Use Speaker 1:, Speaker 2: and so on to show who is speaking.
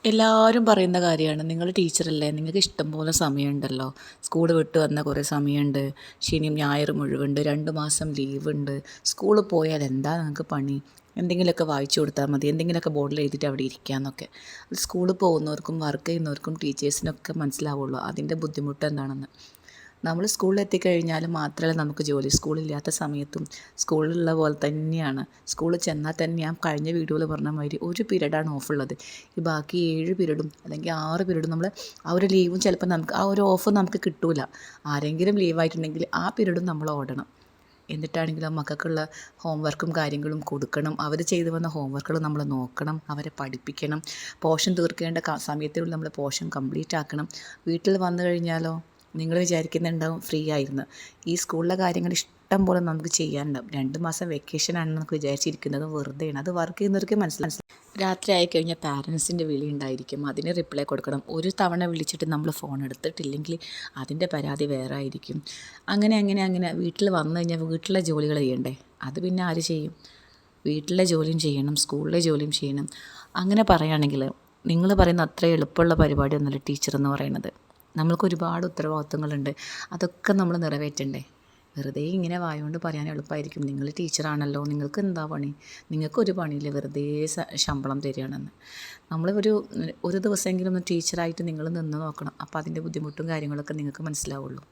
Speaker 1: എല്ലാവരും പറയുന്ന കാര്യമാണ്, നിങ്ങൾ ടീച്ചറല്ലേ, നിങ്ങൾക്ക് ഇഷ്ടം പോലെ സമയമുണ്ടല്ലോ, സ്കൂൾ വിട്ട് വന്ന കുറേ സമയമുണ്ട്, ശനിയും ഞായറും ഒഴിവുണ്ട്, 2 മാസം ലീവുണ്ട്, സ്കൂളിൽ പോയാൽ എന്താ നിങ്ങൾക്ക് പണി, എന്തെങ്കിലുമൊക്കെ വായിച്ചു കൊടുത്താൽ മതി, എന്തെങ്കിലുമൊക്കെ ബോർഡിൽ എഴുതിയിട്ട് അവിടെ ഇരിക്കാമെന്നൊക്കെ. അത് സ്കൂളിൽ പോകുന്നവർക്കും വർക്ക് ചെയ്യുന്നവർക്കും ടീച്ചേഴ്സിനൊക്കെ മനസ്സിലാവുള്ളൂ അതിൻ്റെ ബുദ്ധിമുട്ട് എന്താണെന്ന്. നമ്മൾ സ്കൂളിൽ എത്തിക്കഴിഞ്ഞാൽ മാത്രമല്ല നമുക്ക് ജോലി, സ്കൂളില്ലാത്ത സമയത്തും സ്കൂളിലുള്ള പോലെ തന്നെയാണ്. സ്കൂളിൽ ചെന്നാൽ തന്നെ ഞാൻ കഴിഞ്ഞ വീഡിയോയിൽ പറഞ്ഞ മാതിരി ഒരു പീരീഡാണ് ഓഫുള്ളത്. ഈ ബാക്കി 7 പീരീഡും അല്ലെങ്കിൽ 6 പീരീഡും നമ്മൾ ആ ഒരു ലീവും ചിലപ്പോൾ നമുക്ക് ആ ഒരു ഓഫ് നമുക്ക് കിട്ടില്ല. ആരെങ്കിലും ലീവായിട്ടുണ്ടെങ്കിൽ ആ പീരീഡും നമ്മൾ ഓടണം. എന്നിട്ടാണെങ്കിലും മക്കൾക്കുള്ള ഹോംവർക്കും കാര്യങ്ങളും കൊടുക്കണം. അവർ ചെയ്തു വന്ന ഹോംവർക്കുകൾ നമ്മൾ നോക്കണം, അവരെ പഠിപ്പിക്കണം. പോർഷൻ തീർക്കേണ്ട സമയത്തിനുള്ളിൽ നമ്മൾ പോർഷൻ കംപ്ലീറ്റ് ആക്കണം. വീട്ടിൽ വന്നു കഴിഞ്ഞാലോ നിങ്ങൾ വിചാരിക്കുന്നുണ്ടാവും ഫ്രീ ആയിരുന്നു. ഈ സ്കൂളിലെ കാര്യങ്ങൾ ഇഷ്ടം പോലെ നമുക്ക് ചെയ്യാനുണ്ടാവും. 2 മാസം വെക്കേഷനാണെന്ന് നമുക്ക് വിചാരിച്ചിരിക്കുന്നത് വെറുതെയാണ്. അത് വർക്ക് ചെയ്യുന്നവർക്ക് മനസ്സിലാവും. രാത്രി ആയിക്കഴിഞ്ഞാൽ പാരൻസിൻ്റെ വിളി ഉണ്ടായിരിക്കും, അതിന് റിപ്ലൈ കൊടുക്കണം. ഒരു തവണ വിളിച്ചിട്ട് നമ്മൾ ഫോൺ എടുത്തിട്ടില്ലെങ്കിൽ അതിൻ്റെ പരാതി വേറെ ആയിരിക്കും. അങ്ങനെ വീട്ടിൽ വന്നു കഴിഞ്ഞാൽ വീട്ടിലെ ജോലികൾ ചെയ്യണ്ടേ, അത് പിന്നെ ആര് ചെയ്യും? വീട്ടിലെ ജോലിയും ചെയ്യണം, സ്കൂളിലെ ജോലിയും ചെയ്യണം. അങ്ങനെ പറയുകയാണെങ്കിൽ നിങ്ങൾ പറയുന്ന അത്ര എളുപ്പമുള്ള പരിപാടിയൊന്നുമല്ല ടീച്ചർ എന്ന് പറയുന്നത്. നമ്മൾക്ക് ഒരുപാട് ഉത്തരവാദിത്വങ്ങളുണ്ട്, അതൊക്കെ നമ്മൾ നിറവേറ്റണ്ടേ. വെറുതെ ഇങ്ങനെ വായുകൊണ്ട് പറയാൻ എളുപ്പമായിരിക്കും, നിങ്ങൾ ടീച്ചറാണല്ലോ, നിങ്ങൾക്ക് എന്താ പണി, നിങ്ങൾക്കൊരു പണിയില്ല, വെറുതെ ശമ്പളം തരികയാണെന്ന്. നമ്മൾ ഒരു ദിവസമെങ്കിലും ഒന്ന് ടീച്ചറായിട്ട് നിങ്ങൾ നിന്ന് നോക്കണം, അപ്പോൾ അതിൻ്റെ ബുദ്ധിമുട്ടും കാര്യങ്ങളൊക്കെ നിങ്ങൾക്ക് മനസ്സിലാവുള്ളൂ.